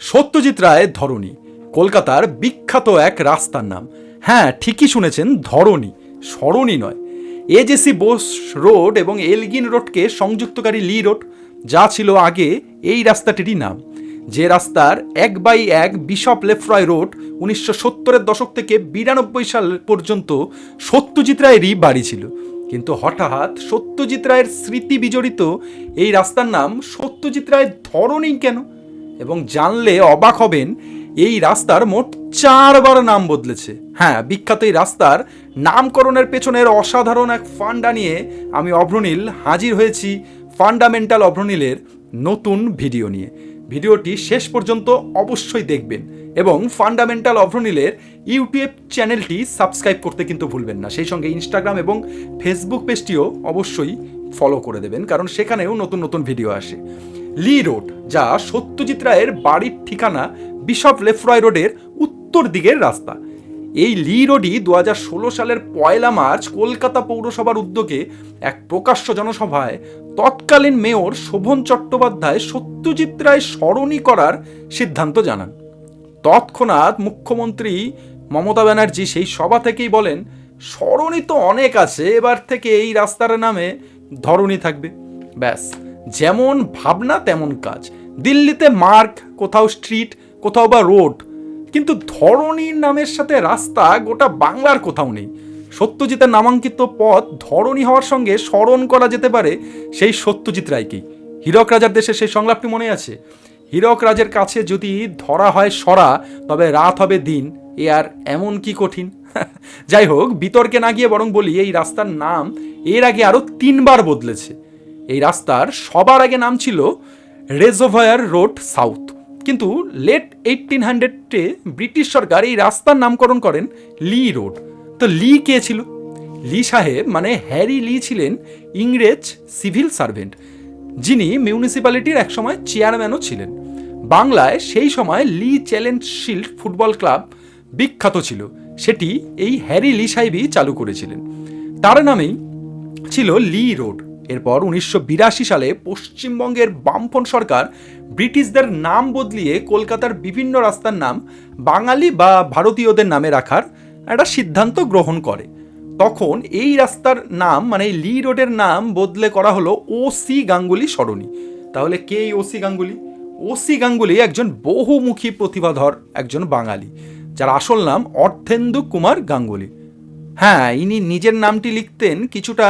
সত্যজিৎ রায় ধরণী কলকাতার বিখ্যাত এক রাস্তার নাম। হ্যাঁ, ঠিকই শুনেছেন, ধরণী, সরণী নয়। এজেসি বোস রোড এবং এলগিন রোডকে সংযুক্তকারী লি রোড, যা ছিল আগে এই রাস্তাটিরই নাম। যে রাস্তার 1/1 বিশপ লেফ্রয় রোড 1970-এর দশক থেকে 92 সাল পর্যন্ত সত্যজিৎ রায়েরই বাড়ি ছিল। কিন্তু হঠাৎ সত্যজিৎ রায়ের স্মৃতি বিজড়িত এই রাস্তার নাম সত্যজিৎ রায় ধরণী কেন? এবং জানলে অবাক হবেন, এই রাস্তার মোট 4 বার নাম বদলেছে। হ্যাঁ, বিখ্যাত এই রাস্তার নামকরণের পেছনের অসাধারণ এক ফান্ডা নিয়ে আমি অভ্রনীল হাজির হয়েছি ফান্ডামেন্টাল অভ্রনীলের নতুন ভিডিও নিয়ে। ভিডিওটি শেষ পর্যন্ত অবশ্যই দেখবেন এবং ফান্ডামেন্টাল অভ্রনীলের ইউটিউব চ্যানেলটি সাবস্ক্রাইব করতে কিন্তু ভুলবেন না। সেই সঙ্গে ইনস্টাগ্রাম এবং ফেসবুক পেজটিও অবশ্যই ফলো করে দেবেন, কারণ সেখানেও নতুন নতুন ভিডিও আসে। লি রোড, যা সত্যজিৎ রায়ের বাড়ির ঠিকানা বিশপ লেফ্রয় রোডের উত্তর দিকের রাস্তা। এই লি রোডই 2016 সালের 1 মার্চ কলকাতা পৌরসভার উদ্যোগে এক প্রকাশ্য জনসভায় তৎকালীন মেয়র শোভন চট্টোপাধ্যায় সত্যজিৎ রায় সরণী করার সিদ্ধান্ত জানান। তৎক্ষণাৎ মুখ্যমন্ত্রী মমতা ব্যানার্জি সেই সভা থেকেই বলেন, সরণী তো অনেক আছে, এবার থেকে এই রাস্তার নামে ধরণী থাকবে। ব্যাস, যেমন ভাবনা তেমন কাজ। দিল্লিতে মার্গ, কোথাও স্ট্রিট, কোথাও বা রোড, কিন্তু ধরণীর নামের সাথে রাস্তা গোটা বাংলার কোথাও নেই। সত্যজিতের নামাঙ্কিত পথ ধরণী হওয়ার সঙ্গে স্মরণ করা যেতে পারে সেই সত্যজিৎ রায়কেই। হীরক রাজার দেশে সেই সংলাপটি মনে আছে? হীরক রাজের কাছে যদি ধরা হয় সরা, তবে রাত হবে দিন, এ আর এমন কি কঠিন? যাই হোক, বিতর্কে না গিয়ে বরং বলি, এই রাস্তার নাম এর আগে আরও 3 বার বদলেছে। এই রাস্তার সবার আগে নাম ছিল রেজোভায়ার রোড সাউথ, কিন্তু লেট 1800-এ ব্রিটিশ সরকার এই রাস্তার নামকরণ করেন লি রোড। তো লি কে ছিল? লি সাহেব মানে হ্যারি লি ছিলেন ইংরেজ সিভিল সার্ভেন্ট, যিনি মিউনিসিপ্যালিটির একসময় চেয়ারম্যানও ছিলেন। বাংলায় সেই সময় লি চ্যালেঞ্জ শিল্ড ফুটবল ক্লাব বিখ্যাত ছিল, সেটি এই হ্যারি লি সাহেবই চালু করেছিলেন। তার নামেই ছিল লি রোড। এরপর 1982 সালে পশ্চিমবঙ্গের বামফ্রন্ট সরকার ব্রিটিশদের নাম বদলিয়ে কলকাতার বিভিন্ন রাস্তার নাম বাঙালি বা ভারতীয়দের নামে রাখার একটা সিদ্ধান্ত গ্রহণ করে। তখন এই রাস্তার নাম মানে লি রোডের নাম বদলে করা হলো ওসি গাঙ্গুলি সরণী। তাহলে কে এই ওসি গাঙ্গুলি? ওসি গাঙ্গুলি একজন বহুমুখী প্রতিভাধর একজন বাঙালি, যার আসল নাম অর্ধেন্দু কুমার গাঙ্গুলি। হ্যাঁ, ইনি নিজের নামটি লিখতেন কিছুটা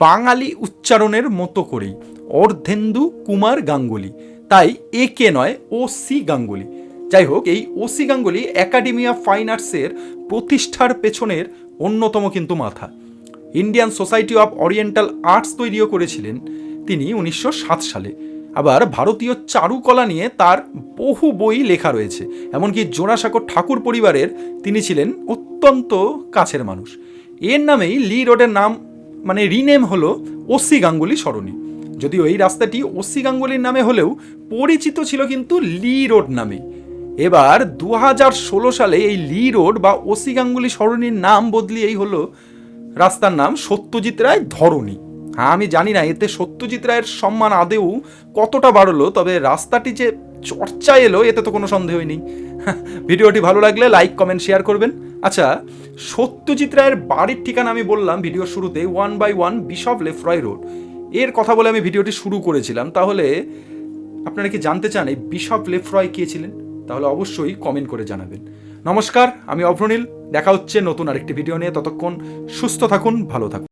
বাঙালি উচ্চারণের মতো করেই, অর্ধেন্দু কুমার গাঙ্গুলি, তাই এ কে নয়, ওসি গাঙ্গুলি। যাই হোক, এই OC Ganguly academy of fine আর্টসের প্রতিষ্ঠার পেছনের অন্যতম কিন্তু মাথা। Indian society of oriental arts তৈরিও করেছিলেন তিনি 1907 সালে। আবার ভারতীয় চারুকলা নিয়ে তার বহু বই লেখা রয়েছে, এমনকি জোড়াসাঁকো ঠাকুর পরিবারের তিনি ছিলেন অত্যন্ত কাছের মানুষ। এর নামেই লি রোডের নাম মানে রিনেম হলো ওসি গাঙ্গুলি সরণী। যদিও এই রাস্তাটি ওসি গাঙ্গুলির নামে হলেও পরিচিত ছিল কিন্তু লি রোড নামে। এবার 2016 সালে এই লি রোড বা ওসি গাঙ্গুলি সরণীর নাম বদলিয়েই হলো রাস্তার নাম সত্যজিৎ রায় ধরণী। হ্যাঁ, আমি জানি না এতে সত্যজিৎ রায়ের সম্মান আদেও কতটা বাড়লো, তবে রাস্তাটি যে চর্চায় এলো এতে তো কোনো সন্দেহই নেই। ভিডিওটি ভালো লাগলে লাইক, কমেন্ট, শেয়ার করবেন। আচ্ছা, সত্যজিৎ রায়ের বাড়ির ঠিকানা আমি বললাম ভিডিওর শুরুতে 1/1 বিশপ লেফ্রয় রোড, এর কথা বলে আমি ভিডিওটি শুরু করেছিলাম। তাহলে আপনারা কি জানতে চান এই বিশপ লেফ্রয় কে ছিলেন? তাহলে অবশ্যই কমেন্ট করে জানাবেন। নমস্কার, আমি অভ্রনীল, দেখা হচ্ছে নতুন আরেকটি ভিডিও নিয়ে। ততক্ষণ সুস্থ থাকুন, ভালো থাকুন।